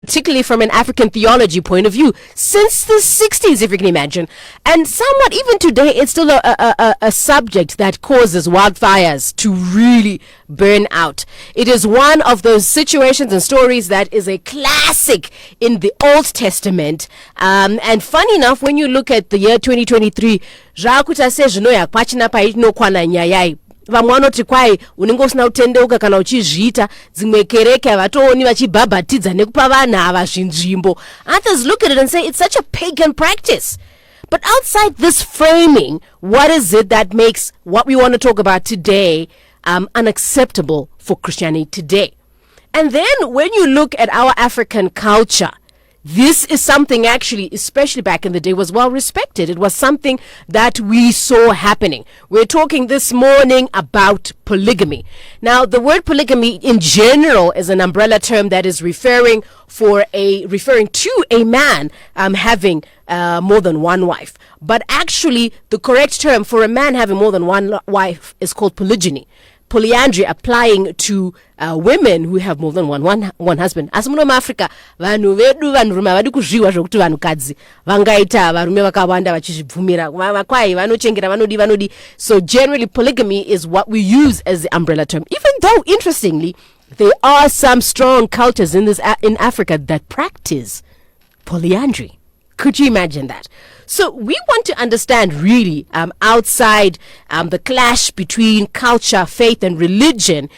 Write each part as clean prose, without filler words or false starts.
particularly from an African theology point of view, since the 60s, if you can imagine. And somewhat even today, it's still a subject that causes wildfires to really burn out. It is one of those situations and stories that is a classic in the Old Testament. And funny enough, when you look at the year 2023, vamwe vanoti kwai unenge usina kutendeuka kana uchizviita dzimwe kereke havatooni vachibhabhatidza nekupa vanhu ava zvinzvimbo. Others look at it and say it's such a pagan practice. But outside this framing, what is it that makes what we want to talk about today unacceptable for Christianity today? And then when you look at our African culture, this is something actually, especially back in the day, was well respected. It was something that we saw happening. We're talking this morning about polygamy. Now, the word polygamy in general is an umbrella term that is referring to a man having more than one wife. But actually, the correct term for a man having more than one wife is called polygyny. Polyandry applying to women who have more than one husband. As muno Africa, vanhu vedu vanhurume havadi kuzviwa zvokuti vanhukadzi vangaita varume vakawanda vachizvibvumira kwai vanochengera vanodi. So generally polygamy is what we use as the umbrella term. Even though, interestingly, there are some strong cultures in Africa that practice polyandry. Could you imagine that? So we want to understand really outside the clash between culture, faith, and religion.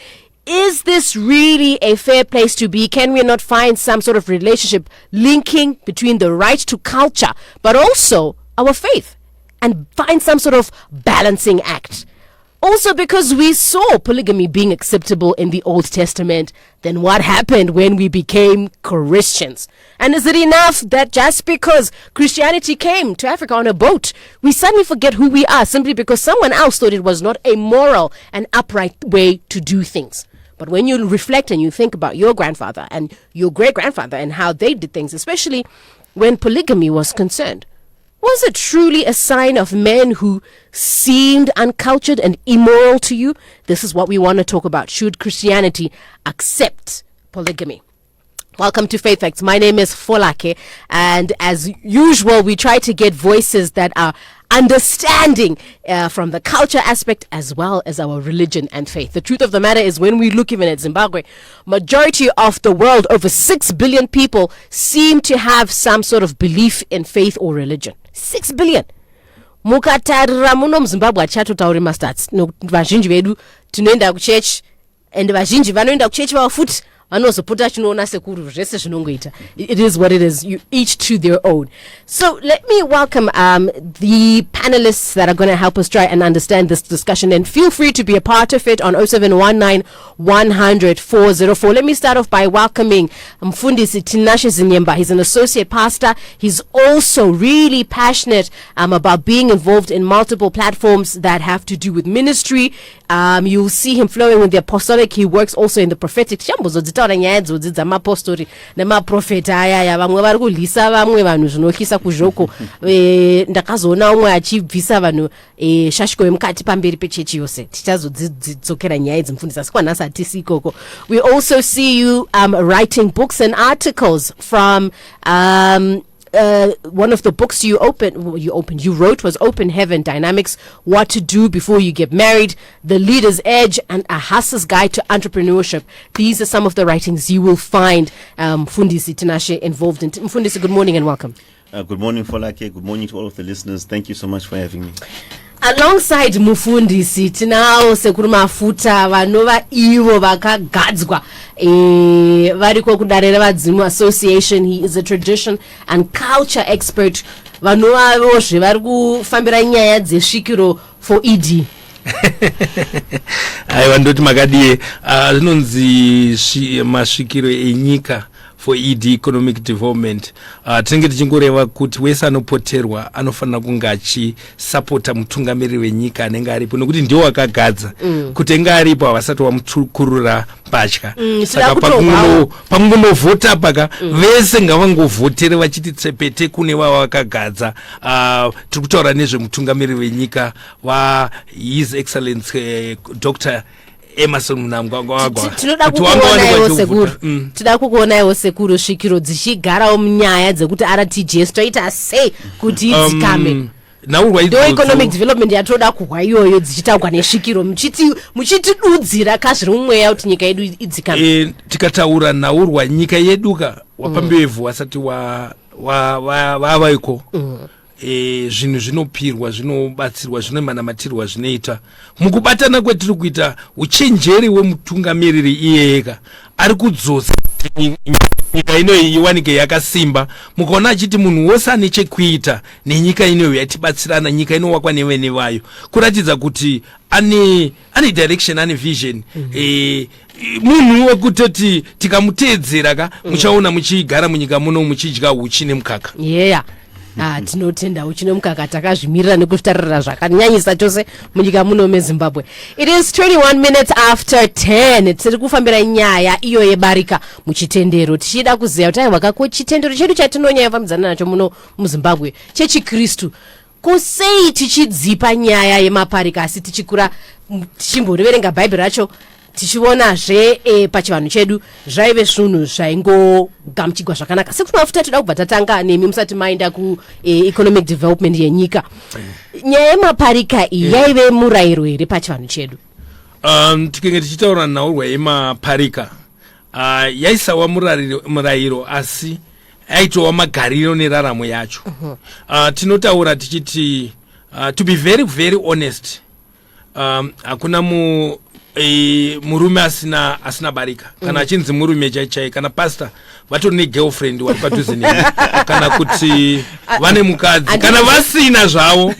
Is this really a fair place to be? Can we not find some sort of relationship linking between the right to culture, but also our faith, and find some sort of balancing act? Also, because we saw polygamy being acceptable in the Old Testament, then what happened when we became Christians? And is it enough that just because Christianity came to Africa on a boat, we suddenly forget who we are simply because someone else thought it was not a moral and upright way to do things? But when you reflect and you think about your grandfather and your great-grandfather and how they did things, especially when polygamy was concerned, was it truly a sign of men who seemed uncultured and immoral to you? This is what we want to talk about. Should Christianity accept polygamy? Welcome to Faith Facts. My name is Folake, and as usual, we try to get voices that are understanding from the culture aspect as well as our religion and faith. The truth of the matter is, when we look even at Zimbabwe, majority of the world, over 6 billion people, seem to have some sort of belief in faith or religion. 6 billion. Mukatarira muno muZimbabwe achatotauri mastats. Vazhinji vedu tinoenda kuchurch, and vazhinji vanoenda kuchurch vafuti vanozopota chinoona sekuru zvese zvinongoita. It is what it is. You each to their own. So let me welcome the panelists that are going to help us try and understand this discussion, and feel free to be a part of it on 0719 100 404. Let me start off by welcoming Mfundisi Tinashe Zinyemba. He's an associate pastor. He's also really passionate about being involved in multiple platforms that have to do with ministry. You'll see him flowing with the apostolic. He works also in the prophetic. Nemapostori nemaprofeta ayaya vamwe vari kulisa vamwe vanhu zvinotyisa kuzvoko. Ndakazoona umwe achibvisa vanhu shashiko yemukati pamberi pechechi yose. Tichazodzidzokera nyaya idzi mufundisi, asi kwanhasi hatisi ikoko. We also see you writing books and articles from one of the books you wrote was Open Heaven Dynamics, What to Do Before You Get Married, The Leader's Edge, and A Hustler's Guide to Entrepreneurship. These are some of the writings you will find Mfundisi Tinashe involved in. Mfundisi, good morning and welcome. Good morning, Folake. Good morning to all of the listeners. Thank you so much for having me. Alongside Mufundisi tinawo sekuru mafuta vanova ivo vakagadzwa variko kudarera vadzimu association. He is a tradition and culture expert. Vanovavozve vari kufambira nyaya dzesvikiro for ED. Aiwa ndoti makadie zvinonzi masvikiro enyika for ED, economic development. Tinenge tichingoreva kuti wese anopoterwa anofanira kunge achisapota mutungamiriri wenyika anenge aripo, nokuti ndiwo akagadza kuti enge aripo havasati vamukurura mbatya. Saka pamungovhota paka vese ngavangovhotere vachiti tsepete kune vava vakagadza. Tiri kutaura nezvemutungamiriri wenyika His Excellency Dr. Emerson Mnangagwa tinoda kukuonaiwo sekuru tinoda kukuonaiwo sekuru svikiro dzichigarawo munyaya dzekuti RTGS toita sei kuti idzikame ndo economic development yatoda kuhwa iyoyo dzichitaurwa nesvikiro muchitidudzira kazviri mumweya kuti nyika yedu idzikame. Tikataura naurwa nyika yeduka wapambevhu wasati wavaiko zvinhu zvinopirwa zvinobatsirwa zvinomanamatirwa zvinoita mukubatana kwetiri kuita uchenjeri wemutungamiriri iye ega ari kudzosa nyika inoyi iwanike yakasimba mukaona achiti munhu wose ane chekuita nenyika inoyo yatibatsirana nyika inowakwa nevene vayo kuratidza kuti ane direction ane vision munhu wekutoti tikamuteedzera muchaona muchigara munyika muno muchidya uchi nemukaka. Tinotenda uchine mukaka takazvimirira nekutarira zvakanyanyisa chose munyika muno meZimbabwe. It is 21 minutes after 10. Tiri kufambira nyaya iyo yebarika muchitendero tichida kuziva kuti aiwa ko chitendero chedu chatinonyaya fambidzana nacho muno muZimbabwe chechiKristu kusei tichidzipa nyaya yemaparika asi tichikura tichimboverenga bhaibheri racho tichionazve pachivanhu chedu zvaive zvinhu zvaingogamuchigwa zvakanaka sekumafuta toda kubva tatanga nemi musati maenda economic development yenyika. Nyaya yemaparika iyi yaive murayiro here pachivanhu chedu? Tikinge tichitaura naurwa yemaparika yaisawa murayiro asi aitova magariro neraramo yacho. Tinotaura tichiti to be very very honest, hakuna murume asina barika kana achinzi murume chaichai kana pastor vatori negirlfriend wari padhuze neni kana kuti vane mukadzi kana vasina zvavo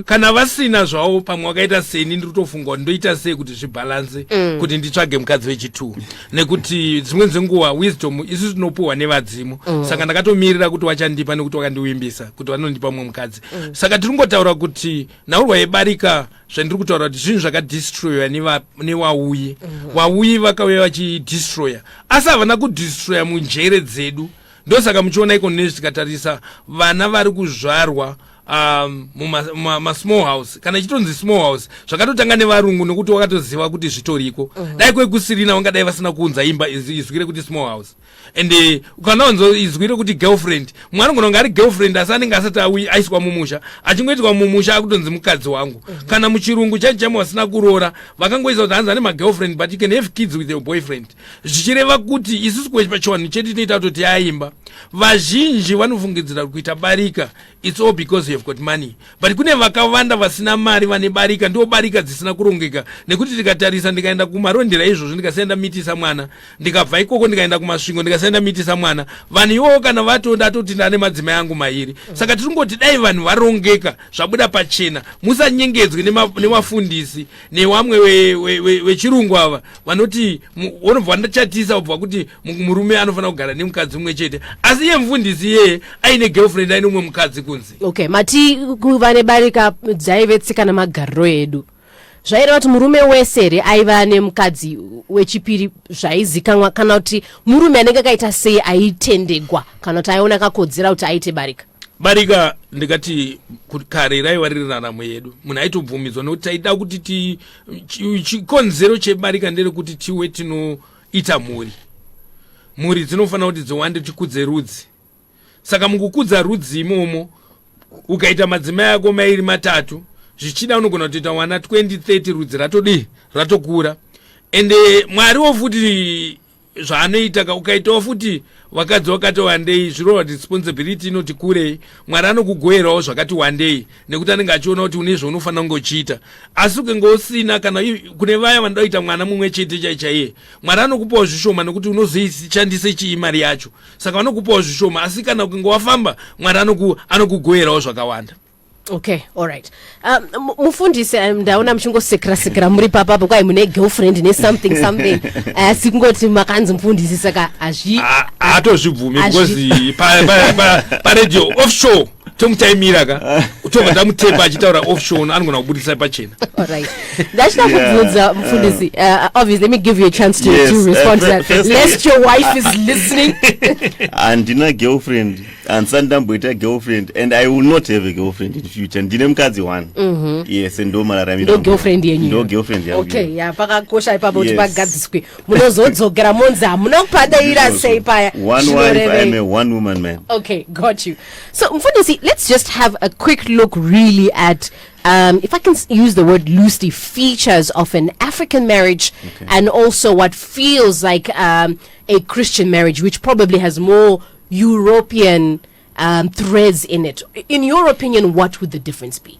kana vasina zvavo pamwe wakaita sei ndiri kutofunga kuti ndoita sei kuti zvibalanse kuti nditsvage mukadzi wechitu nekuti dzimwe dzenguva wisdom isusu tinopuhwa nevadzimu saka ndakatomirira kuti wachandipa nekuti wakandiwimbisa kuti vanondipa mumwe mukadzi saka tiri kungotaura kuti naurwa yebarika zvandiri kutaura kuti zvinhu zvakadestroywa nevauyi vauyi vakauya vachidestroya asi havana kudestroya munjere dzedu ndosaka muchiona iko nezvi tikatarisa vana vari kuzvarwa small house kana ichitonzi small house zvakatotanga nevarungu nekuti wakatoziva kuti zvitoriko dai kwekusirina vangadai vasina kuunza imba izwire kuti small house ende ukanaonzo izwire kuti girlfriend mwana ngona ngari girlfriend asi anenge asati aiswa mumusha achingoitwa mumusha akutonzi mukadzi wangu kana muchirungu chacho vasina kuroora vakangoisa kuti hanzi ane magirlfriend but you can have kids with your boyfriend zvichireva kuti isusu pachiwanhu chedu tinoita kuti yaimba vazhinji vanofungidzira kuita barika it's all because you've got money but kune vakawanda vasina mari vane barika ndio barika dzisina kurongeka nekuti tikatarisa ndikaenda kumarondera izvozvo ndikasaenda mitisa mwana ndikabva ikoko ndikaenda kumasvingo ndikasaenda mitisa mwana vanhu ivovo kana vatoda atoti ndane madzimai angu mairi saka tiringoti dai vanhu varongeka zvabuda pachena musanyengedzwe nevafundisi nevamwe vechirungu ava vanoti unobva ndachatisa ubva kuti murume anofanira kugara nemukadzi mumwe chete asi iye mufundisi iyeye aine girlfriend aine umwe mukadzi kunzi mati kuva nebarika dzaive tsika nemagariro edu zvaireva kuti murume wese here aiva nemukadzi wechipiri zvaizikanwa kana kuti murume anenge akaita sei aitendegwa kana kuti aiona akakodzera kuti aite barika ndikati kare raiva riri raramo yedu munhu aitobvumidzwa nekuti taida kuti chikonzero chebarika nderekuti tiwe tinoita mhuri dzinofanira kuti dziwande tikudze rudzi saka mukukudza rudzi imomo ukaita madzimai ako mairi matatu zvichida unogona kutoita mwana 20-30 rudzi ratokura ende mwariwo futi zvaanoita ukaitawo futi vakadzi wakati wandei zvirova kuti responsibility inoti kurei mwari anokugoyerawo zvakati wandei nekuti anenge achiona kuti une zvaunofanira kunge uchiita asi ukenge usina kana kune vaya vanoda kuita mwana mumwe chete chaichaiye mwari anokupawo zvishoma nekuti unozoishandise chii mari yacho saka vanokupawo zvishoma asi kana ukenge wafamba mwari anokugoyerawo zvakawanda. Okay, all right. Mufundisi ndaona muchingosekera muri papapo kwai mune girlfriend ne something asi kungoti makanzi mufundisi saka atozvibvumi because pa radio offshore tomutaimira kutonga ndamutepa achitaura offshore anogona kubudisa pachena. Alright. Ndachida kubvunza mufundisi. Obviously, let me give you a chance to respond to that. Lest your wife is listening. Andina girlfriend and sandamboita girlfriend and I will not have a girlfriend in future. Ndine mukadzi one. Yes, and ndo mararami. No girlfriend yenyu. No girlfriend yangu. Okay, yeah, pakakosha ipapo kuti pagadziswe. Munozodzokera monza, munokupadaira sei paya. One wife, I am a one woman man. Okay, got you. So, Mfundisi, let's just have a quick look really at, if I can use the word loosely, features of an African marriage and also what feels like a Christian marriage, which probably has more European threads in it. In your opinion, what would the difference be?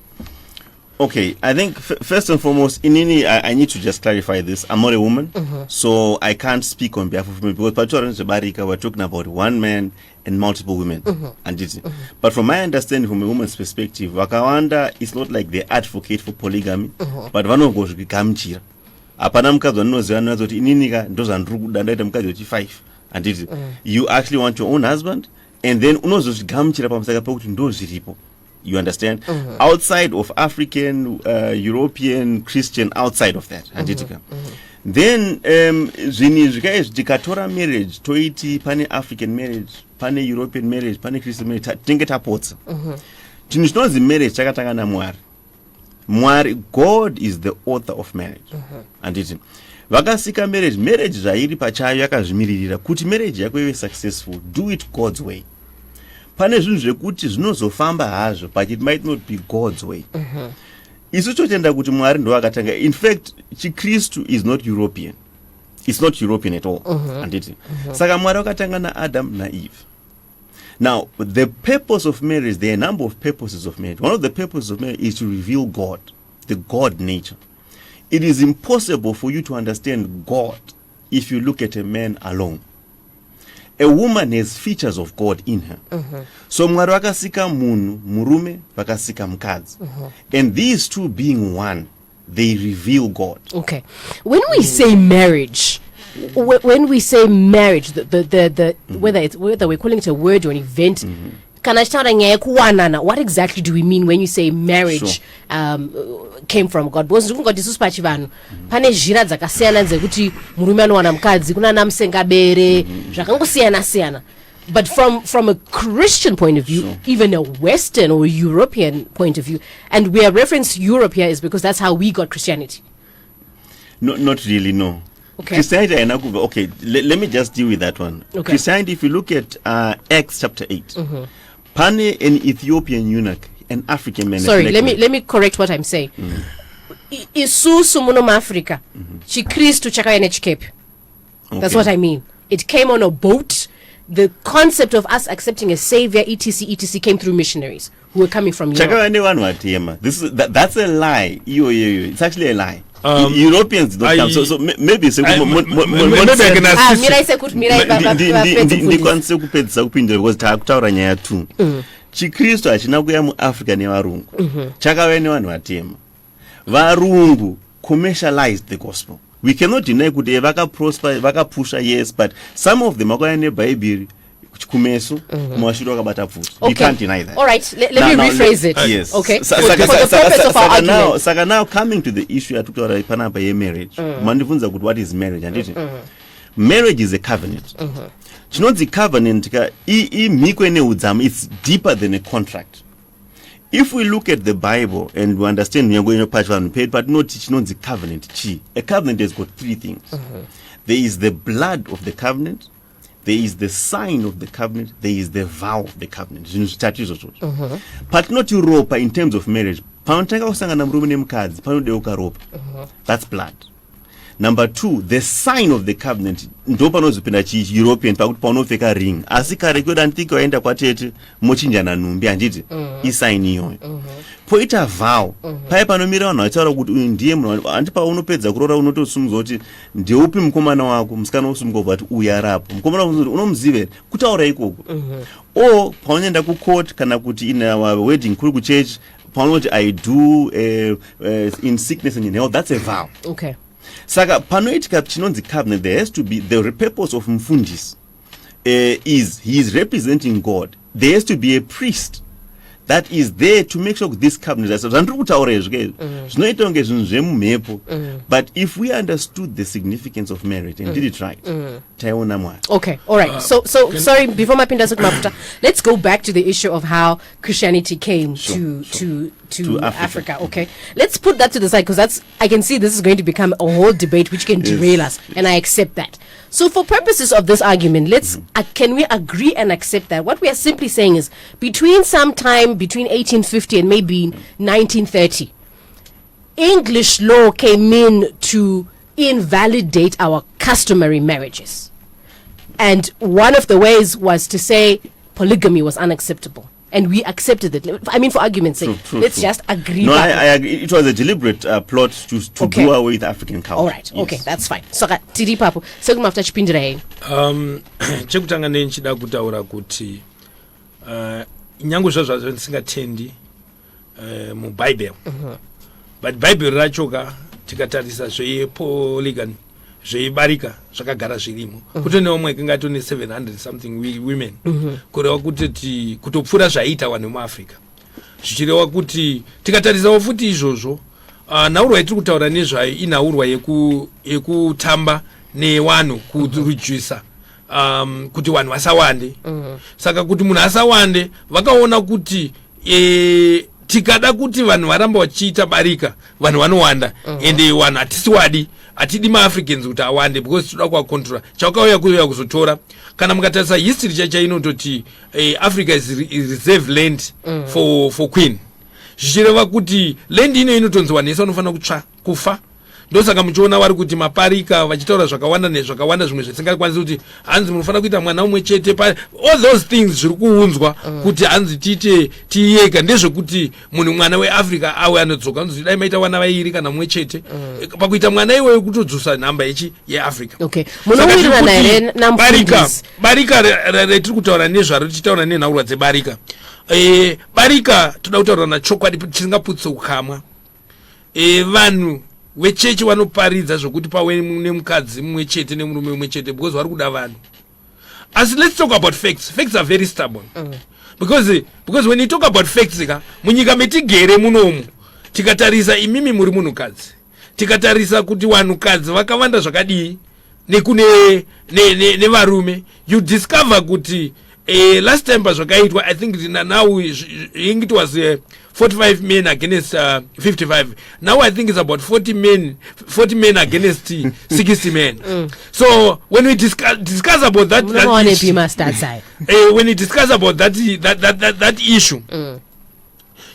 Okay, I think first and foremost, I need to just clarify this. I'm not a woman, so I can't speak on behalf of women because we're talking about one man and multiple women. But from my understanding, from a woman's perspective, Wakawanda is not like they advocate for polygamy, but one of those gamchira. Apana mkazi wanoziana zoti ininika ndoza nrugu ndaita mkazi woti 5 and you actually want your own husband and then unozo gamchira pamusaka pakuti ndozviripo. You understand? Outside of African, European, Christian, outside of that. Then, zvikatora marriage, toiti pane African marriage, pane European marriage, pane Christian marriage, tinge tapotsa. Tinishnozi marriage chakatanga na Mwari, God is the author of marriage. Vakasika marriage zvairi pachayo yakazvimiririra kuti marriage yako ive successful, do it God's way. Pane zvinhu zvekuti zvinozofamba hazvo but it might not be God's way. Isu totenda kuti Mwari ndo akatanga. In fact, Chikristu is not European. It's not European at all. Saka Mwari akatanga na Adam na Eve. Now, the purpose of marriage, there are a number of purposes of marriage. One of the purposes of marriage is to reveal God, the God nature. It is impossible for you to understand God if you look at a man alone. A woman has features of God in her. So Mwari vakasika munhu, murume, vakasika mukadzi. And these two being one, they reveal God. Okay. When we say marriage, the whether we're calling it a word or an event, what exactly do we mean when you say marriage came from God? Because pane zhira dzakasiyana dzekuti murume anowana mukadzi kuna namsengabere zvakangosiyana. But from a Christian point of view, even a Western or European point of view, and we are referenced Europe here is because that's how we got Christianity. No, not really, no. Okay. Christianity, okay, let me just deal with that one. Okay. Christianity, if you look at Acts chapter 8, pane an Ethiopian eunuch, an African man. Sorry, let me correct what I'm saying. Isusu muno Africa, Chikristu chakaya nechikepe. That's what I mean. It came on a boat. The concept of us accepting a savior, etc., came through missionaries who were coming from Europe. That's a lie. It's actually a lie. Europeans don't come. So maybe I can assist. Chikristu hachina kuya muAfrica nevarungu. Chakauya nevanhu vatema. Varungu commercialized the gospel. We cannot deny kuti vakapusha, yes, but some of them vakauya neBhaibheri kumeso mwashiro wakabata pfuti. We can't deny that. All right, let me rephrase it. Yes. Okay. For the purpose of our argument. Saka now coming to the issue yatutaura panapa yemarriage. Mandibvunza kuti what is marriage? Marriage is a covenant. Chinonzi covenant imhiko neudzamu, it's deeper than a contract. If we look at the Bible and we understand we are going to patch one paid, but not chinonzi covenant. A covenant has got 3 things. There is the blood of the covenant, there is the sign of the covenant, there is the vow of the covenant. But not Europa in terms of marriage. That's blood. Number 2, the sign of the covenant. European paunopfeka ring. Asika record antiki waenda kwatete mochinjana numbi anditi isign iyoyo. Poita vow. Paya panomira vanhu vachitaura kuti uyu ndiye munhu andi paunopedza kurora unotosumudza kuti ndeupi mukomana wako, musikana osumuka kuti uyu arapo. Mukomana unomuziva kutaura ikoko. O paunoenda kucourt kana kuti in our wedding kuri kuchurch paunoti I do in sickness and in health, that's a vow. Okay. Saka panoitika chinonzi covenant, there has to be the purpose of mfundisi is he is representing God. There has to be a priest that is there to make sure this cabinet zvandiri kutaura izvi zvinoita kunge zvinhu zvemumhepo, but if we understood the significance of marriage and did it right, taiona Mwari. Okay, all right. So sorry, before my pinda mafuta, let's go back to the issue of how Christianity came to Africa. Okay, let's put that to the side, because I can see this is going to become a whole debate which can derail us, and I accept that. So for purposes of this argument, let's can we agree and accept that what we are simply saying is between 1850 and maybe 1930, English law came in to invalidate our customary marriages, and one of the ways was to say polygamy was unacceptable. And we accepted it. I mean, for argument's sake, let's just agree. No, I agree. It was a deliberate plot to do away with African culture. All right. Yes. Okay, that's fine. So, tiri papo. Seguma after chipindira hei. Chekutanga nechida kutaura kuti nyangu zvazvo ndisingatendi mu Bible. But Bible rachoka tikatarisa polygamy zveibarika zvakagara zvirimo kutone omwe kingati ne 700 something women kureva kuti kutopfura zvaita vanhu muAfrica zvichireva kuti tikatarisawo futi izvozvo naurwa yetiri kutaura nezvayo inaurwa yekutamba nevanhu kurudzvisa kuti vanhu vasawande saka kuti munhu asawande vakaona kuti tikada kuti vanhu varamba vachiita barika vanhu vanowanda ende vanhu hatisiwadi atidi maAfricans kuti awande because toda kuacontrola chakauya kuzotora kana mukatarisa history chainototi Africa is reserve land for queen zvichireva kuti land ino inotonzwa nesa unofanira kutsva kufa ndosaka muchiona vari kuti maparika vachitaura zvakawanda nezvakawanda zvimwe zvisingakwanisi kuti hanzi munofanira kuita mwana umwe chete all those things zviri kuunzwa kuti hanzi tiite tiyeka ndezvekuti munhu mwana weAfrica awe anodzoka anzi dai maita vana vairi kana mumwe chete pakuita mwana iweyo kutodzosa nhamba yeAfrica. Okay, munowirirana here namufundisi barika retiri kutaura nezvaro tichitaura nenhaurwa dzebarika barika toda kutaura nachokwadi tisingaputse ukamwa vanhu wechechi vanoparidza zvokuti pawe nemukadzi mumwe chete nemurume mumwe chete because vari kuda vanhu. As let's talk about facts. Facts are very stubborn. Because when you talk about facts munyika metigere munomu tikatarisa imimi muri munhukadzi tikatarisa kuti vanhukadzi vakawanda zvakadii nekune nevarume you discover kuti last time zvakaitwa I think now it was 45 men against 55. Now I think it's about 40 men against 60 men. So when we discuss about that issue, when we discuss about that issue,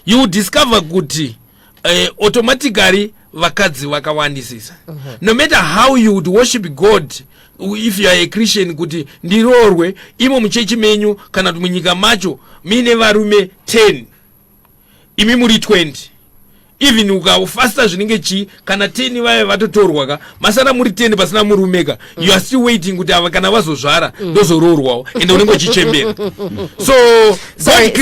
you discover kuti automatically vakadzi vakawandisisa. No matter how you would worship God, if you are a Christian kuti ndirorwe imo muchechi menyu kana munyika macho mine varume 10 imi muri 20 even ukafasta zvinenge kana 10 vaya vatotorwa masara muri 10 pasina murumeka you are still waiting kuti ava kana vazozvara ndozororwawo ende unenge uchichembera. So sorry,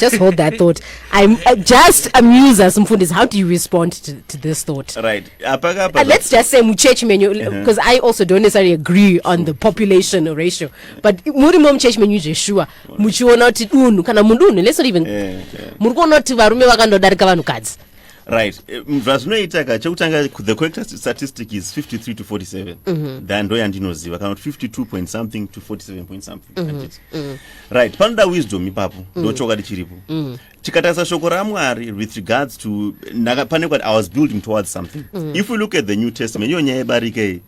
just hold that thought. I'm just amuse us Mfundisi, how do you respond to this thought? Right. Let's just say muchechi menyu, because I also don't necessarily agree on the population ratio, but muri muchechi menyu Joshua muchiona kuti unhu kana mundunhu, let's not even murikuona kuti varume vakandodarika vanhukadzi. Right. Zvazvinoita chekutanga the correct statistic is 53 to 47. Then ndo yandinoziva kana 52 point something to 47 point something. Right. Panoda wisdom ipapo ndo chokwadi chiripo. Tikatarisa shoko raMwari with regards to pane kwati I was building towards something. If we look at the New Testament iyo nyaya yebarika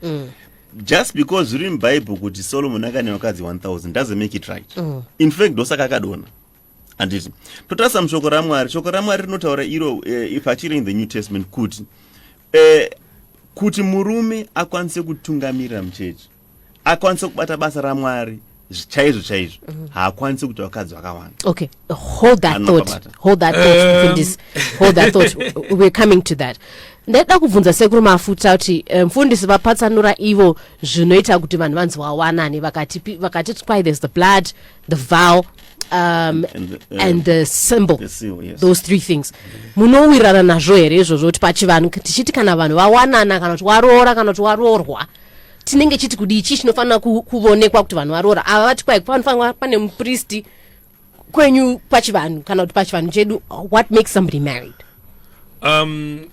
just because zviri muBible kuti Solomon akane vakadzi 1000 doesn't make it right. In fact ndosaka akadona. Anditi totarisa mushoko raMwari rinotaura iro pachiri in the New Testament kuti murume akwanise kutungamirira muchechi akwanise kubata basa raMwari chaizvo haakwanisi kuti vakadzi vakawanda. Okay, hold that thought Mfundisi, hold that thought. We're coming to that. Ndada kubvunza sekuru mafuta kuti Mfundisi vapatsanura ivo zvinoita kuti vanhu vanzi vawanane vakati there's the blood, the vow, and the symbol, yes. Those three things. Munowirirana nazvo here izvozvo kuti pachivanhu tichiti kana vanhu vawanana kana kuti waroora kana kuti waroorwa tinenge chiti kudi ichi chinofanira kuonekwa kuti vanhu varoora ava vati kwai panofanira pane mupristi kwenyu pachivanhu kana kuti pachivanhu chedu, what makes somebody married?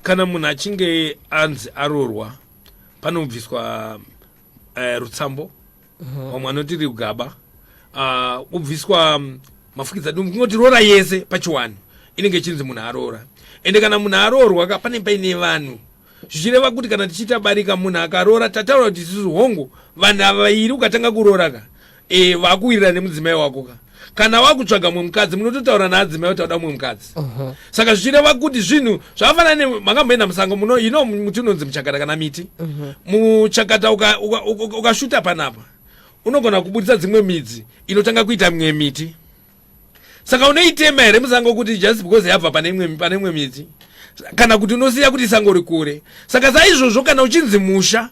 Kana munhu achinge anzi arorwa panobviswa rutsambo, vamwe anoti rugaba, obviswa mafukidza dumbu, kungoti rora yese pachiwanhu inenge chinzi munhu arora. Ende kana munhu arorwa pane paine vanhu, zvichireva kuti kana tichiita barika munhu akarora, tataura kuti isusu hongu vanhu avairi ukatanga kuroraka vakuwirira nemudzimai wako kana wakutsvaga mumwe mukadzi munototaura naadzimai kuti auda mumwe mukadzi. Saka zvichireva kuti zvinhu zvakafanana makamboenda musango muno muti unonzi muchakata kana miti. Muchakata ukashuta panapa unogona kubudisa dzimwe midzi inotanga kuita mimwe miti. Saka unoitema here musango kuti just because yabva pane imwe midzi, kana kuti unosiya kuti sango rikure. Saka saizvozvo kana uchinzi musha,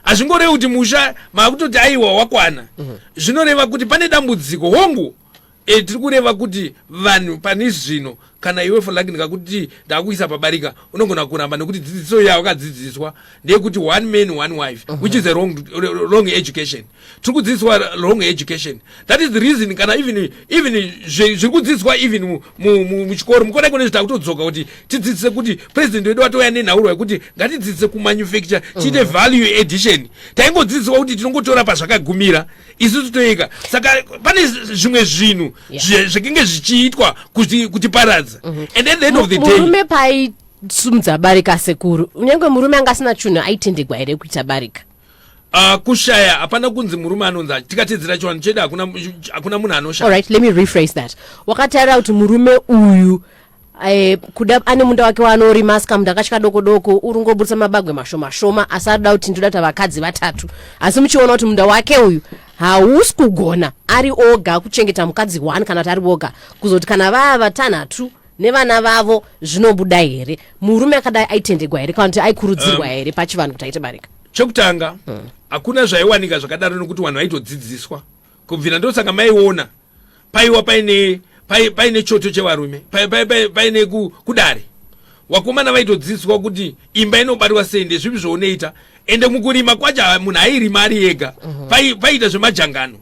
hazvingorevi kuti musha maakutoti aiwa wakwana. Zvinoreva kuti pane dambudziko hongu. Tiri kureva kuti vanhu pane zvino kana iwe falakinika kuti ndakuisa pabarika unogona kuramba nekuti dzidziso yawo kadzidziswa ndeyekuti one man one wife, which is a wrong education. Tiri kudzidziswa wrong education. That is the reason kana even zviri kudzidziswa even muchikoro mukona kune zvitakutodzoka kuti tidzidzise kuti president wedu watouya nenhaurirwa yekuti ngatidzidzise kumanufacture tiite value addition. Taingodzidziswa kuti tinongotora pazvakagumira isusu toika. Saka pane zvimwe zvinhu zvikinge zvichiitwa kuti paradza. And at the end of the day murume paisumudza barika sekuru, unyange murume angasina chinhu aitendegwa here kuita barika? Kushaya hapana kunzi murume anonzi tikatedzera chiwanhu chedu hakuna munhu anoshaya. Alright, let me rephrase that. Wakatarira kuti murume uyu kuda ane munda wake wanorima asikamunda kachika doko uri ngobudisa mabagwe mashoma asi arida kuti ndoda kuti vakadzi vatatu, asi muchiona kuti munda wake uyu hausi kugona ari oga kuchengeta mukadzi 1 kana kuti ari oga kuzoti kana vava vatanhatu nevana vavo zvinobuda here. Murume akadai aitendegwa here kana kuti aikurudzirwa here pachivanhu kuti aite barika? Chokutanga hakuna zvaiwanika zvakadaro nokuti vanhu vaitodzidziswa kubvira ndosaka maiona paiwa paine choto chevarume, paine kudare wakomana vaitodzidziswa kuti imba inobatwa sei ndezvipi zvounoita. Ende mukurima kwacho munhu airima ari ega. Paita zvemajangano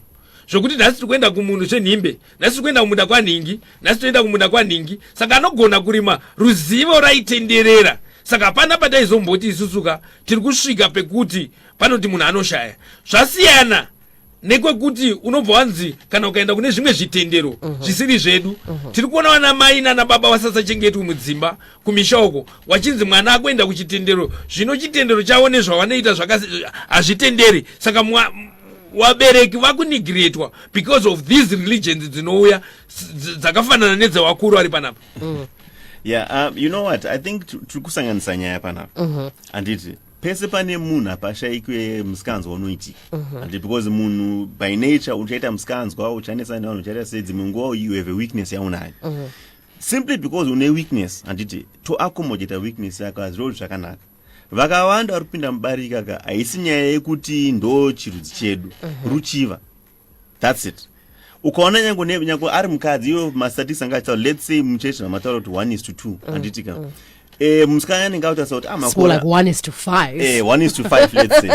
zvokuti nhasi tiri kuenda kumunhu zvenhimbe, nhasi tiri kuenda kumunda kwanhingi, nhasi toenda kumunda kwanhingi. Saka anogona kurima ruzivo raitenderera. Saka hapana pataizomboti isusuka tiri kusvika pekuti panoti munhu anoshaya. Zvasiyana nekwekuti unobva wanzi kana ukaenda kune zvimwe zvitendero zvisiri zvedu. Tiri kuona vana mai nana baba vasasachengetwi mudzimba kumisha uko, wachinzi mwana akuenda kuchitendero, zvino chitendero chavo nezvavanoita hazvitenderi. Saka vabereki vakunigiretwa because of these religions dzinouya dzakafanana nedzevakuru vari panapa. Yeah, you know what, I think tiri kusanganisa nyaya panapa. Anditi pese pane munhu apashayikwe musikanzwa unoitika. And because munhu by nature uchaita musikanzwa uchanetsana nevanhu uchaita sei, dzimwe nguva you have a weakness yaunayo. Simply because une weakness, anditi to accommodate weakness yako hazviro zvakanaka. Vakawanda vari kupinda mubarika ka haisi nyaya yekuti ndo chirudzi chedu ruchiva, that's it. Ukaona nyango ari mukadzi iwo mastatistics angachitaura, let's say muchechi namataura kuti 1:2 anditi ka musikana anenge autaura kuti makore like 1:5 1:5 let's say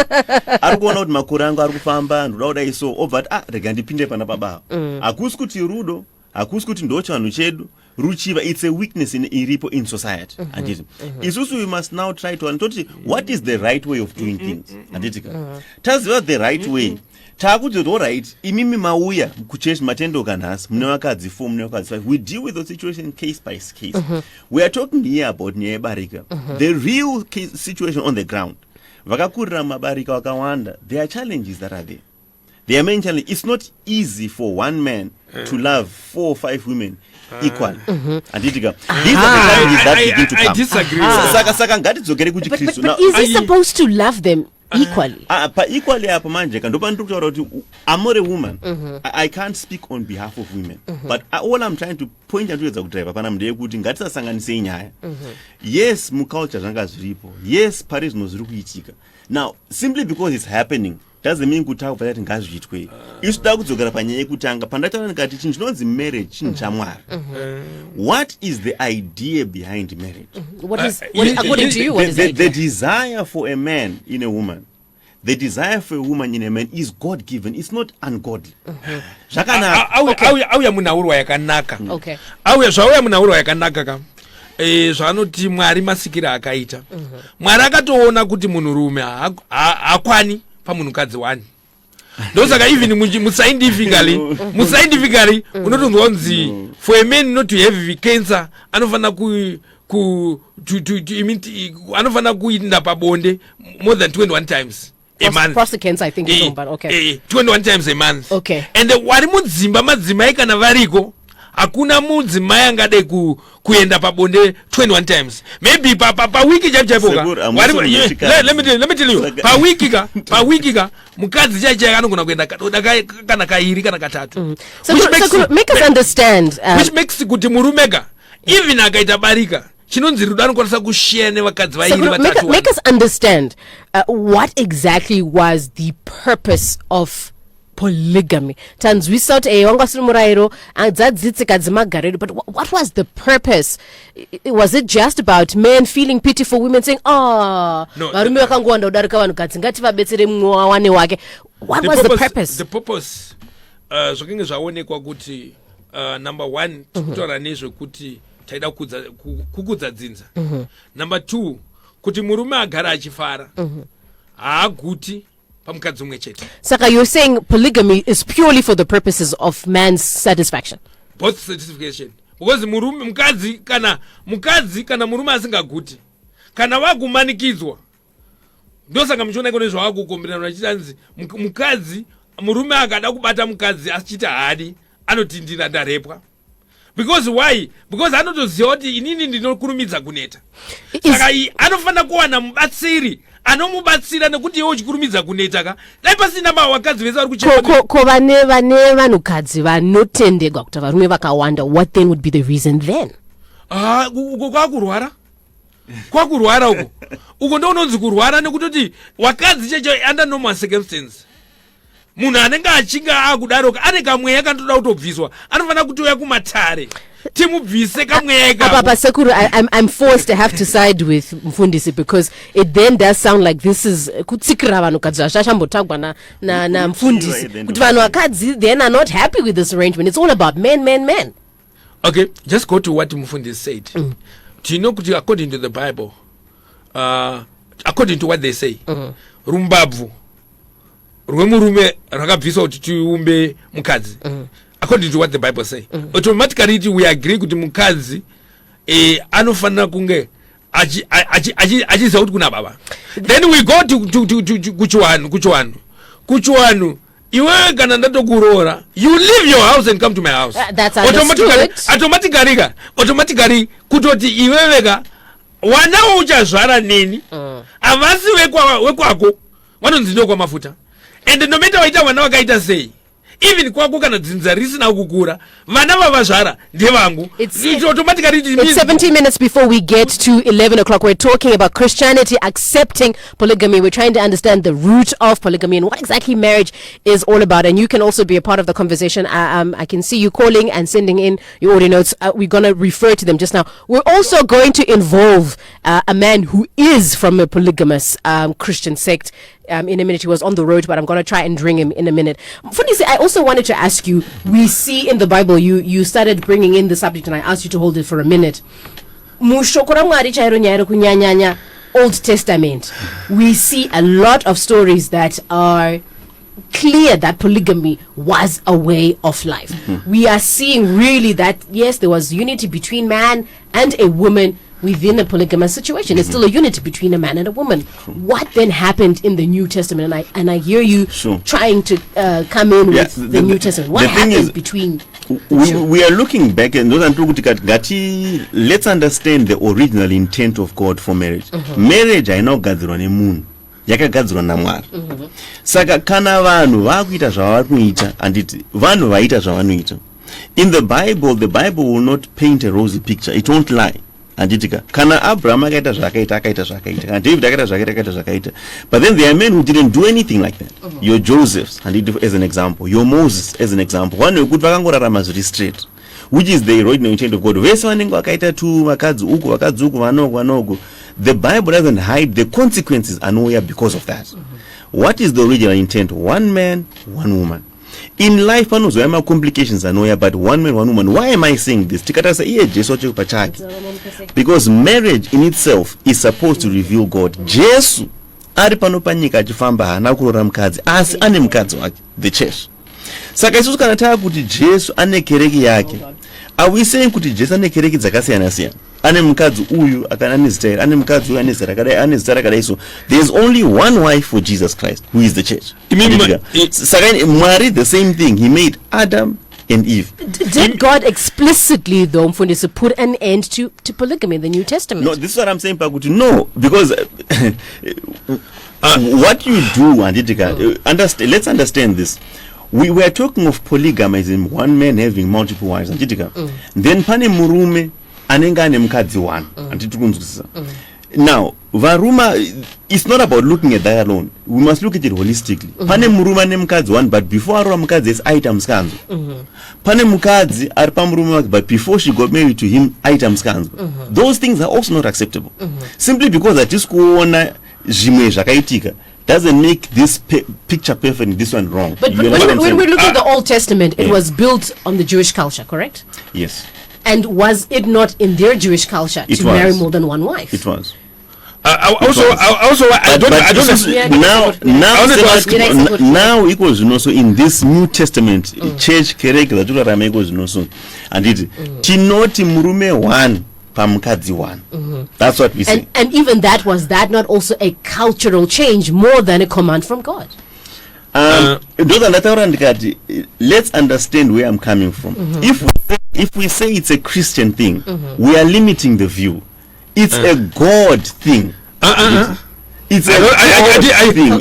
ari kuona kuti makore angu ari kufamba ndoda kudai so obva kuti rega ndipinde pana baba. Hakusi kuti rudo, hakusi kuti ndo chivanhu chedu ruchiva, it's a weakness iripo in society. Anditi isusu we must now try to understand what is the right way of doing things. Anditi taziva the right way takuti alright imimi mauya kuchechi matendoka nhasi mune vakadzi 4 mune vakadzi 5, we deal with the situation case by case. We are talking here about nyaya yebarika, the real case situation on the ground. Vakakurira mabarika vakawanda, there are challenges that are there. There are many challenges. It's not easy for one man to love 4 or 5 women equally. Anditika these are the challenges that begin to come. I disagree. Saka ngatidzokere kuti Kristu. But is he supposed to love them equally? Pa equally apa manje kandopa ndiri kutaura kuti I'm not a woman. I can't speak on behalf of women. But all I'm trying to point out is kuti pana mnde yekuti ngatisasanganise nyaya. Yes, muculture zvanga zviripo. Yes, pari zvino zviri kuitika. Now, simply because it's happening doesn't mean kuti akubva ngazviitwe. Isu da kudzokera panyaya yekutanga pandataura ndikati chinhu chinonzi marriage chinhu chaMwari. What is the idea behind marriage? What is according to you, what is the idea? The desire for a man in a woman, the desire for a woman in a man is God given, it's not ungodly. Auya munaurwa yakanaka. Okay. Auya munaurwa yakanaka ka. Zvanoti Mwari masikira akaita. Mwari akatoona kuti munhurume akwani pamunhukadzi wani. Ndosaka even muscientifically unotonzwa kunzi for a man not to have cancer anofana anofana kuinda pabonde more than 21 times a month. Prostate cancer, I think it's on, but okay. 21 times a month. Okay. And wari mudzimba madzimai kana variko hakuna mudzimai angade kuenda pabonde 21 times. Maybe pa wiki chaipoka. Let me tell you. Pa wiki ka mukadzi chaichai anogona kuenda kana kairi kana katatu. So make us understand. Which makes kuti murumega even akaita barika. Make us understand what exactly was the purpose of polygamy. But what was the purpose? Was it just about men feeling pity for women saying, what was the purpose? The purpose number one, taida kukudza dzinza. Number 2, kuti murume agara achifara haaguti pamukadzi umwe chete. Saka, you're saying polygamy is purely for the purposes of man's satisfaction? Both satisfaction. Because mukadzi kana murume asingaguti kana wagumanikidzwa ndosaka muchiona iko nezvawakukombinana vachitanzi mukadzi murume akada kubata mukadzi achita hadi anotindira ndarepwa. Because why? Because anotoziva kuti inini ndinokurumidza kuneta. Saka anofana kuwana mubatsiri anomubatsira nekuti iwe uchikurumidza kuneta ka dai pasina vakadzi vese vari kucheka ko vane vanhukadzi vanotendegwa kuti varume vakawanda, what then would be the reason then? Uko kwakurwara uko ndounonzi kurwara nekutoti vakadzi checho under normal circumstance munhu anenge achinga akudaroka ane kamweya kandoda kutobviswa anofana kutoya kumatare timubvise kamweya Papa Sekuru, I'm forced to have to side with Mfundisi because it then does sound like this is kutsikira vanhukadzi zvashambotagwa na Mfundisi kuti vanhukadzi then are not happy with this arrangement. It's all about men. Okay, just go to what Mfundisi said. Do you know kuti according to the Bible, according to what they say, rumbabvu rwemurume rakabviswa kuti tiumbe mukadzi. According to what the Bible say, automatically we agree kuti mukadzi anofanira kunge achiziva kuti kuna baba. Then we go to kuchiwanu iwewe kana ndatokuroora, you leave your house and come to my house. That's understood. Automatically kutoti iweweka wanawo uchazvara neni avasi wekwako vanonzi ndokwa mafuta. And no matter waita vana vakaita sei, even kwako kana dzinza risina kukura vana vavazvara ndevangu. It's 17 minutes before we get to 11 o'clock. We're talking about Christianity accepting polygamy. We're trying to understand the root of polygamy and what exactly marriage is all about. And you can also be a part of the conversation. I can see you calling and sending in your audio notes. We're going to refer to them just now. We're also going to involve a man who is from a polygamous Christian sect. In a minute, he was on the road, but I'm going to try and bring him in a minute. Fundisi, I also wanted to ask you, we see in the Bible, you started bringing in the subject and I asked you to hold it for a minute. Old Testament, we see a lot of stories that are clear that polygamy was a way of life. We are seeing really that, yes, there was unity between man and a woman within a polygamous situation. It's still a unity between a man and a woman. What then happened in the New Testament? And I hear you trying to come in with the New Testament. What happened between we are looking back and let's understand the original intent of God for marriage. Marriage ainogadzirwa nemunhu, yakagadzirwa naMwari. Saka kana vanhu vakuita zvavari kuita, anditi vanhu vaita zvavanoita. In the Bible will not paint a rosy picture. It won't lie. Anditika kana Abraham akaita zvakaita kana David akaita zvakaita, but then there are men who didn't do anything like that. Your Josephs, as an example, your Moses as an example, one who could vakangorarama zviri straight, which is the original intent of God. Vese vanenge vakaita tu vakadzi uku vanogo. The Bible doesn't hide the consequences anouya because of that. what is the original intent? One man, one woman. In life, panozouya complications anouya, but one man, one woman. Why am I saying this? Tikatasa iye Jesu chiri pachake. Because marriage in itself is supposed to reveal God. Jesu ari pano panyika achifamba haana kurora mukadzi, asi ane mukadzi wake, the church. Saka isusu kana tava kuti Jesu ane kereke yake, are we saying kuti Jesu ane kereke dzakasiyana siyana? Ane mukadzi uyu ane zita iri, ane mukadzi uyu ane zita rakadai, ane zita rakadai. So there is only one wife for Jesus Christ, who is the church. Saka Mwari, the same thing. He made Adam and Eve. Did God explicitly, though, Mfundisi, put an end to polygamy in the New Testament? No, this is what I'm saying, Pakuti. No, because what you do, Anditika, let's understand this. We were talking of polygamy as in one man having multiple wives, Anditika. Then pane murume anenga ane mukadzi one, Anditika. Now, varuma, it's not about looking at that alone. We must look at it holistically. Pane muruma ne mukadzi one, but before arwa mukadzi is items kanzo. Pane mukadzi arpa muruma, but before she got married to him, items kanzo. Those things are also not acceptable. Simply because that is kuona jimwe zvakaitika doesn't make this picture perfect, this one wrong. But when we look at the Old Testament, it was built on the Jewish culture, correct? Yes. And was it not in their Jewish culture to marry more than one wife? It was. Now equals, you know, so in this New Testament church kereke that equals, you know, so and it tinoti murume one pamukadzi one. That's what we say. And even that, was that not also a cultural change more than a command from God? Let's understand where I'm coming from. If we say it's a Christian thing, we are limiting the view. It's a God thing. It's a God thing.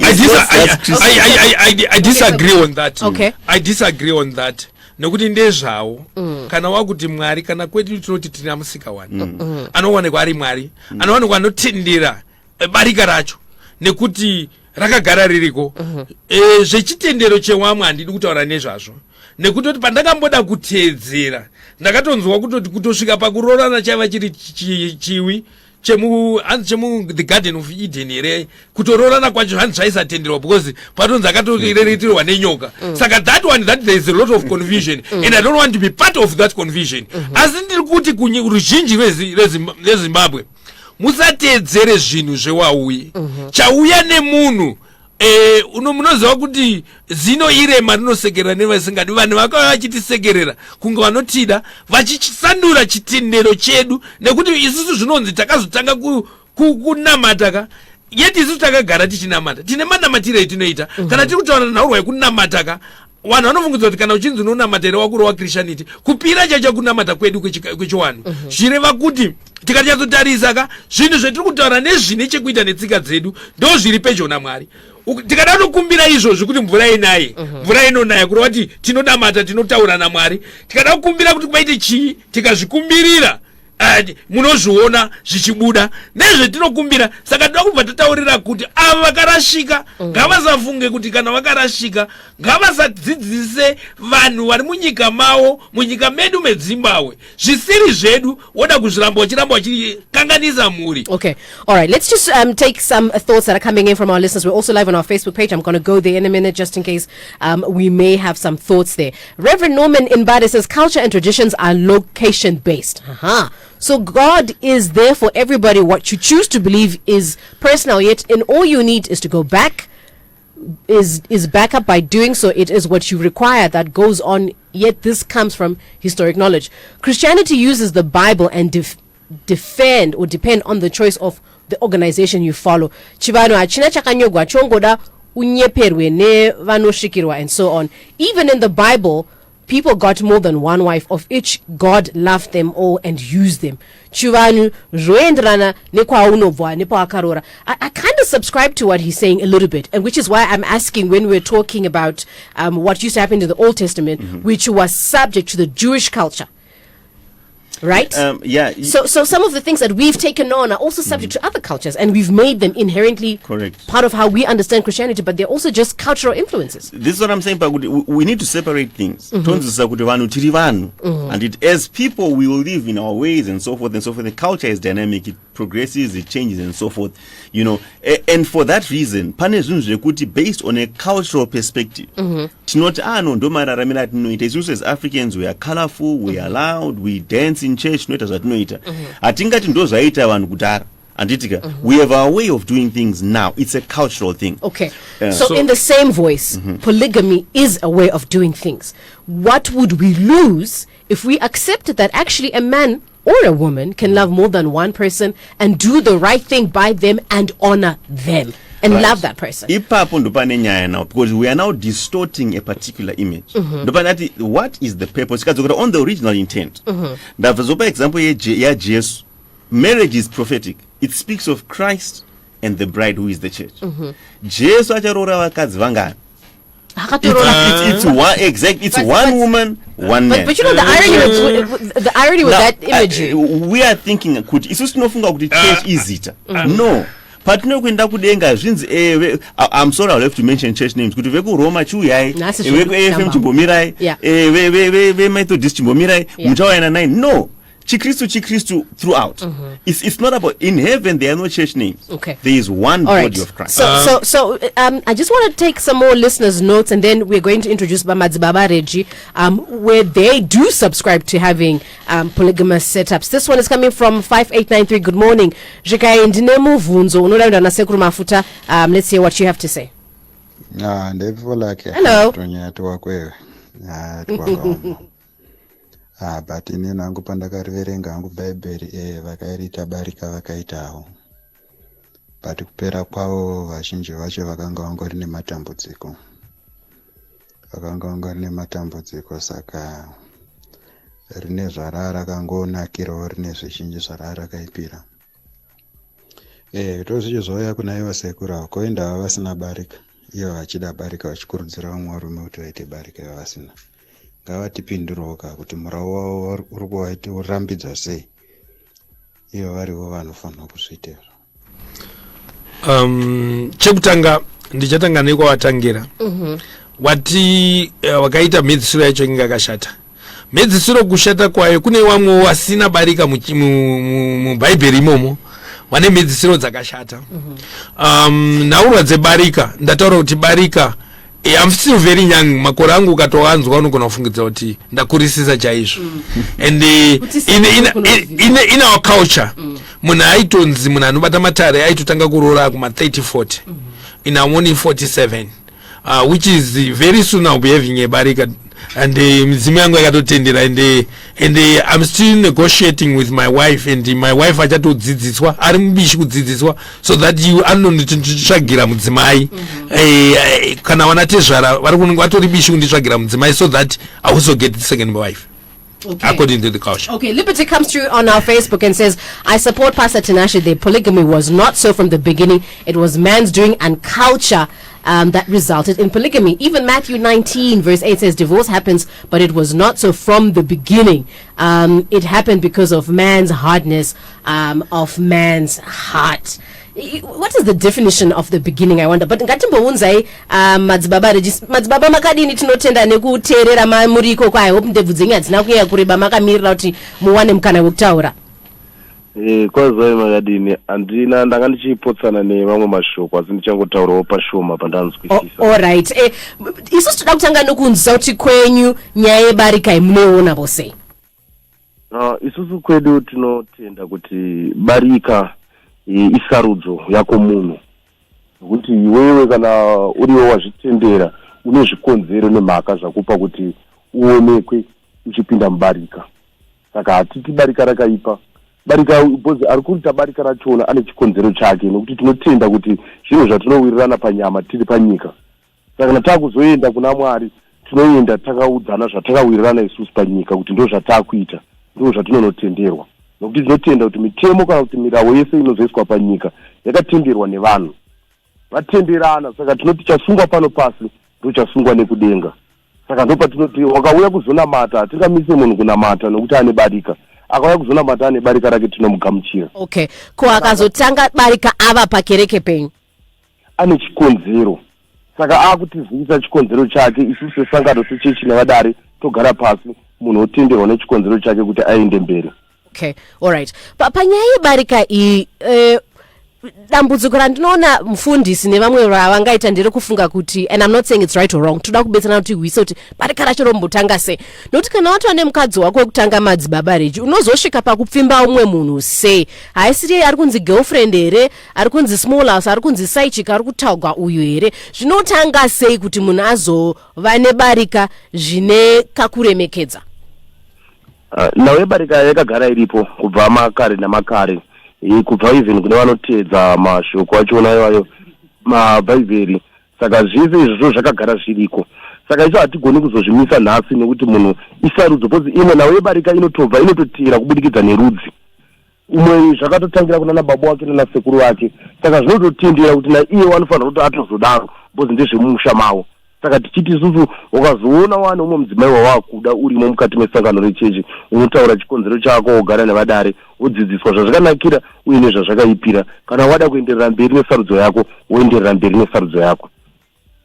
I disagree on that. Okay. I disagree on that. Nokuti ndezvawo kana wakuti Mwari kana kwedu tinoti tina musika wani anowanikwa ari Mwari anowanikwa anotendera barika racho nekuti rakagara ririko zvechitendero chewamwe handidi kutaura nezvazvo nekuti pandakamboda kuteedzera ndakatonzwa kutoti kutosvika pakuroorana chaiva chiri chiwi chemu the Garden of Eden here kutororana kwacho hanzi zvaisatenderwa because patonzi akatoreretirwa nenyoka saka that one, that there is a lot of confusion and I don't want to be part of that confusion. Asi ndiri kuti ruzhinji rweZimbabwe musateedzere zvinhu zvewauyi chauya nemunhu munoziva kuti zino irema rinosekerera nevasingadi vanhu vakauya vachitisekerera kunge vanotida vachisandura chitendero chedu nekuti isusu zvinonzi takazotanga kunamataka yeti isusu takagara tichinamata tine manamatiro etinoita kana tiri kutaura nhaurwa yekunamataka vanhu vanofungidzwa kuti kana uchinzi unonamatira wakuru waChristianity kupira chacho kunamata kwedu kwechiwanu zvireva kuti tikanyatsotarisa zvinhu zvetiri kutaura nezvine chekuita netsika dzedu ndo zviri pedyo naMwari. Tikada kukumbira izvozvo kuti mvura inaye mvura inonaya kureva kuti tinonamata tinotaura naMwari tikada kukumbira kuti kwaite chii tikazvikumbirira munozviona zvichibuda nezvetinokumbira. Saka toda kubva tataurira kuti ava vakarashika ngavasafunge kuti kana vakarashika ngavasadzidzise vanhu vari munyika mavo munyika medu meZimbabwe zvisiri zvedu woda kuzviramba wachikanganisa mhuri. Okay, all right, let's just take some thoughts that are coming in from our listeners. We're also live on our Facebook page. I'm going to go there in a minute just in case we may have some thoughts there. Reverend Norman Imbade says culture and traditions are location based. So God is there for everybody. What you choose to believe is personal, yet and all you need is to go back, is back up by doing so. It is what you require that goes on, yet this comes from historic knowledge. Christianity uses the Bible and defend or depend on the choice of the organization you follow. Chivano achina chakanyogwa chongoda unyeperwe ne vanoshikirwa and so on. Even in the Bible, people got more than one wife, of each God loved them all and used them. Chivanu roendrana nekwaunobwa nepakarora. I kind of subscribe to what he's saying a little bit, and which is why I'm asking when we're talking about what used to happen in the Old Testament, which was subject to the Jewish culture. right? Yeah. So some of the things that we've taken on are also subject to other cultures, and we've made them inherently Correct. part of how we understand Christianity, but they're also just cultural influences. This is what I'm saying, but we need to separate things. Tonzisa kuti vanhu tiri vanhu. And as people, we will live in our ways and so forth and so forth. The culture is dynamic, it progresses, it changes and so forth. You know, and for that reason, pane zvinhu zvekuti based on a cultural perspective, tinoti no ndomararamira atinoita. Isusu as Africans, we are colorful, we are loud, we dance in church, tinoita zvatinoita. Hatingati ndozvaita vanhu kudhara. We have our way of doing things now. It's a cultural thing. Okay. So in the same voice, polygamy is a way of doing things. What would we lose if we accepted that actually a man or a woman can love more than one person and do the right thing by them and honor them and love that person? Ipapo ndopane nyaya now, because we are now distorting a particular image. What is the purpose? On the original intent. Ndavazopa example ya Jesus. Marriage is prophetic. It speaks of Christ and the bride, who is the church. Jesus acharora vakadzi vangani. It's one exact. It's one woman, one man. But you know the irony with that imagery. We are thinking kuti isusu tinofunga kuti church is it. No. Patinokuenda kudenga zvinzi I'm sorry, I'll have to mention church names. Kuti veku Roma chiuyai, veku AFM chimbomirai, ve Methodist chimbomirai, muchawaina 9. No. Chikristu throughout. It's not about in heaven. There are no church names. Okay, there is one body of Christ. So I just want to take some more listeners' notes, and then we're going to introduce Bamadzibaba Reggie, where they do subscribe to having polygamous setups. This one is coming from 5893. Good morning. Let's hear what you have to say. Hello. But ine nangu pandakariverenga hangu bhaibheri vakairita barika vakaitawo, but kupera kwavo vazhinji vacho vakanga vangori nematambudziko, saka rine zvarakangonakirawo, rine zvizhinji zvararakaipira. Tozvichizoya kuna ivo sekuru koenda vasina barika, iyo vachida barika, vachikurudzira vamwe varume kuti vaite barika yavasina. Ngavatipinduroka kuti murau wavo uri kuvaita urambidza sei, iyo varivo vanofanira kuzviita. Chekutanga ndichatanga nekwavatangira. Wati wakaita medzisiro yacho inga kashata. Medzisiro kushata kwayo kune vamwe vasina barika mubhaibheri imomo vane medzisiro dzakashata. Nhaurwa dzebarika ndataura kuti barika, I'm still very young. Makore angu ukatoanzwa unogona kufungidza kuti ndakurisisa chaizvo. And in our culture, munhu aitonzi munhu anobata matare aitotanga kuroora kuma 30-40. In I'm only 47. Which is very soon I'll be having a barika. And midzimu yangu yakatotendera, and I'm still negotiating with my wife, and my wife achatodzidziswa ari mubishi kudzidziswa so that you anonditsvagira mudzimai kana vanatezvara vatori bishi kunditsvagira mudzimai so that I also get the second wife. Okay. According to the culture. Okay, Liberty comes through on our Facebook and says, I support Pastor Tinashe. The polygamy was not so from the beginning. It was man's doing and culture that resulted in polygamy. Even Matthew 19 verse 8 says divorce happens, but it was not so from the beginning. It happened because of man's hardness of man's heart. What is the definition of the beginning, I wonder? But ngatimbounzai madzibaba makadini tinotenda nekuteerera muriko kwa I hope ndebvu dzenyu hadzina kunyanya kureba makamirira kuti muwane mukana wekutaura. Kwazai makadini andina ndanga ndichipotsana nevamwe mashoko asi ndichangotaurawo pashoma pandanzwisisa. Alright. Isusu toda kutanga nokunzwa kuti kwenyu nyaya yebarika imunoiona vose. Isusu kwedu tinotenda kuti barika isarudzo yako munhu, kuti iwewe kana uriwo wazvitendera une zvikonzero nemhaka zvakupa kuti uonekwe uchipinda mubarika. Saka hatiti barika rakaipa, barika bozi ari kuita barika rachona ane chikonzero chake, nokuti tinotenda kuti zvinhu zvatinowirirana panyama tiri panyika. Saka kana takuzoenda kuna Mwari tinoenda takaudzana zvatakawirirana isusu panyika kuti ndo zvatakuita, ndo zvatinonotenderwa. Nokuti tinotenda kuti mitemo kana kuti mirawo yese inozoiswa panyika yakatenderwa nevanhu, vatenderana. Saka tinoti chasungwa pano pasi ndo chasungwa nekudenga. Saka ndo patinoti wakauya kuzonamata hatingamise munhu kunamata nokuti ane barika, akauya kuzonamata ane barika rake tinomugamuchira. Okay, ko akazotanga barika ava pakereke penyu ane chikonzero, saka akutizivisa chikonzero chake. Isusu sesangano sechechi nevadare togara pasi, munhu otenderwa nechikonzero chake kuti aende mberi. Okay, all right. Panyaya yebarika iyi dambudziko randinoona mufundisi nevamwe vangaita ndere kufunga kuti, and I'm not saying it's right or wrong, toda kubetsera kuti huise kuti barika racho rombotanga sei, nokuti kana watova nemukadzi wako wekutanga madzibaba reji unozosvika pakupfimba umwe munhu sei, haisiri ari kunzi girlfriend here, ari kunzi small house, ari kunzi side chick, ari kutaurwa uyu here, zvinotanga sei kuti munhu azova nebarika zvine kakuremekedza? Nhau yebarika yakagara iripo kubva makare namakare, kubva even kune vanoteedza mashoko achona iwayo mabhaibheri. Saka zvese izvozvo zvakagara zviriko, saka icho hatigoni kuzozvimisa nhasi nekuti munhu isarudzo, because imwe nhau yebarika inotobva inototeera kubudikidza nerudzi. Umwe zvakatotangira kuna baba wake nanasekuru wake, saka zvinototendera kuti naiye wanofanira kuti atozodaro because ndezvemumusha mavo. Saka tichiti isusu ukazoona wana umwe mudzimai wawakuda urimo mukati mesangano rechechi, unotaura chikonzero chako, wogara nevadare, wodzidziswa zvazvakanakira uye nezvazvakaipira. Kana wada kuenderera mberi nesarudzo yako, woenderera mberi nesarudzo yako.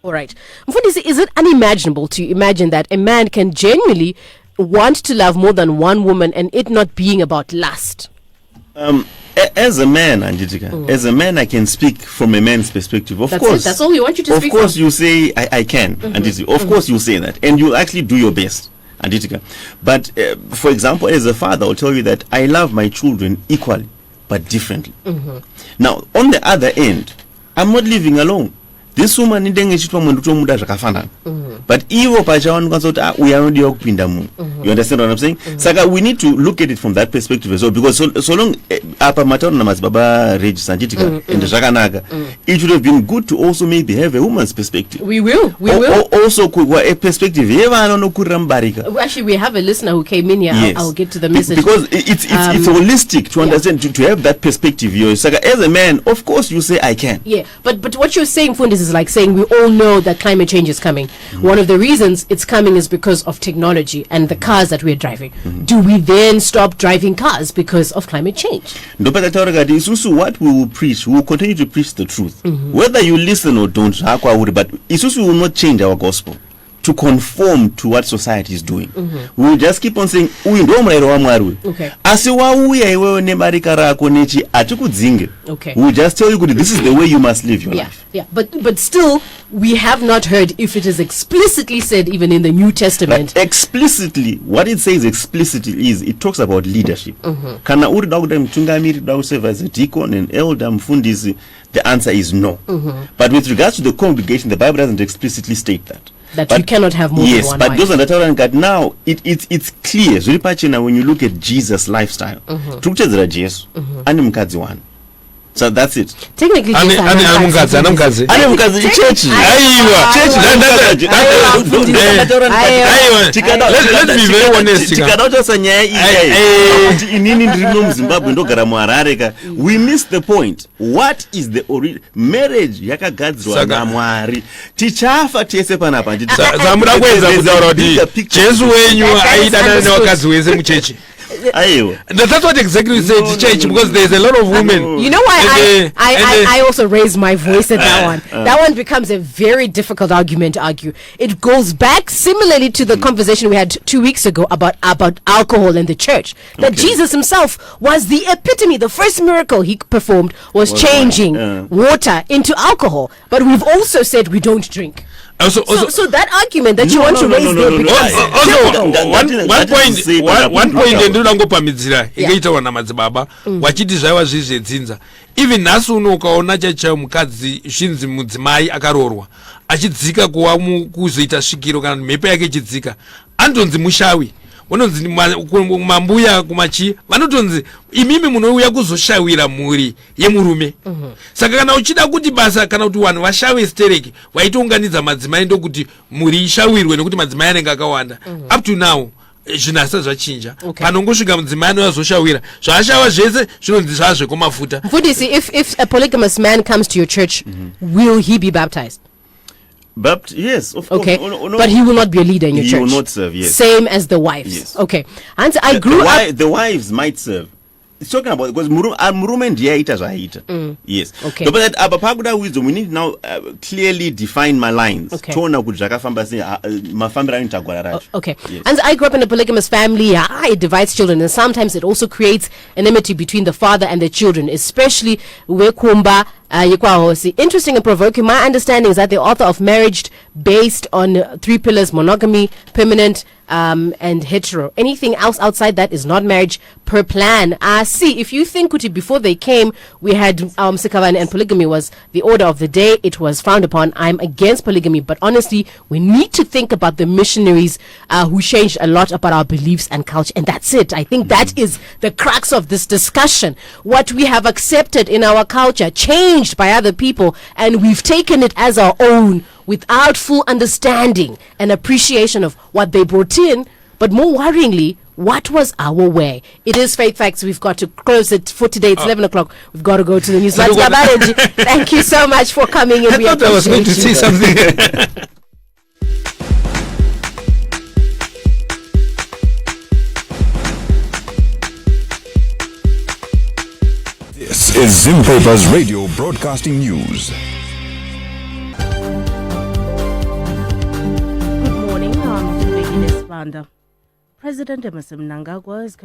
All right. Mfundisi, is it unimaginable to imagine that a man can genuinely want to love more than one woman and it not being about lust? As a man, Anjitika, as a man, I can speak from a man's perspective. Of course. That's all we want you to speak Of course, from. you say, I can, Anjitika. Of course, you say that. And you actually do your best, Anjitika. But, for example, as a father, I'll tell you that I love my children equally, but differently. Now, on the other end, I'm not living alone. This woman but ivo pachawan we are not kupinda mu. You understand what I'm saying? Saka we need to look at it from that perspective as well, because so long apa matano na mazibaba rage sanjitika and zvakanaka, it would have been good to also maybe have a woman's perspective. We will. Also a perspective. Actually, we have a listener who came in here. Yes. I'll get to the message. Because it's holistic to understand, to have that perspective. Saka, as a man, of course you say I can. Yeah, but what you're saying, Fundis, is like saying we all know that climate change is coming. One of the reasons it's coming is because of technology and the cars that we're driving. Do we then stop driving cars because of climate change? What we will preach, we will continue to preach the truth. Whether you listen or don't, but Isusu will not change our gospel to conform to what society is doing. We will just keep on saying, okay. Okay. We will just tell you this is the way you must live your life. Yeah, but still, we have not heard if it is explicitly said even in the New Testament. But explicitly, what it says explicitly is it talks about leadership. Kana uri dauda mtungamiri dauda serve as a deacon and elder mfundisi, the answer is no. But with regards to the congregation, the Bible doesn't explicitly state that. That you cannot have more than one but wife. Those are the Torah God. Now it's clear. When you look at Jesus' lifestyle, so that's it. Technically, church. let me be very honest. We missed the point. What is the marriage? That's what exactly we said, church, because there's a lot of women. You know why I also raised my voice at that one. That one becomes a very difficult argument to argue. It goes back similarly to the conversation we had 2 weeks ago about alcohol in the church. That Jesus himself was the epitome. The first miracle he performed was changing water into alcohol. But we've also said we don't drink. So that argument that you want to raise there one point ndinongopamidzira ingaitawa namadzibaba wachiti zvaiva zvezvedzinza. Even nhasi uno ukaona chaichayo mukadzi zvinzi mudzimai akarorwa achidzika kuzoita svikiro kana mhepo yake ichidzika anonzi mushawi, vanonzi mambuya kumachi vanotonzi imimi munouya kuzoshawira mhuri yemurume. Saka kana uchida kuti basa kana kuti vanhu vashawe stereki waitounganidza madzimai ndokuti mhuri ishawirwe nekuti madzimai anenge akawanda. Up to now zvinasa zvachinja. Panongosvika mudzimai anoyazoshawira zvaashawa zvese zvinonzi zvazvekomafuta. Mfundisi, if a polygamous man comes to your church, will he be baptized? But yes, of Okay, course. No, but he will not be a leader in your He church. will not serve, yes. Same as the wives. Yes. Okay. And I grew up. The wives might serve. It's talking about because murume ndiye aita zvaita. Yes. Okay. But that apa pakuda wisdom, we need now clearly define my lines. Okay. Tona kuti zvakafamba sei mafambiro anotagwara racho. Okay. Yes. And I grew up in a polygamous family. It divides children, and sometimes it also creates enmity between the father and the children, especially wekumba yikwahosi. Interesting and provoking. My understanding is that the author of Marriage, based on 3 pillars: monogamy, permanent, and hetero. Anything else outside that is not marriage per plan. See, if you think Kuti, before they came, we had Sikavani, and polygamy was the order of the day. It was frowned upon. I'm against polygamy, but honestly, we need to think about the missionaries who changed a lot about our beliefs and culture, and that's it. I think that is the crux of this discussion. What we have accepted in our culture changed by other people, and we've taken it as our own without full understanding and appreciation of what they brought in. But more worryingly, what was our way? It is Faith Facts. We've got to close it for today. It's 11 o'clock. We've got to go to the news. Thank you so much for coming in. I thought I was going to say something. This is Zimbabwe's Radio Broadcasting News. Good morning, I'm President Emerson Mnangagwa is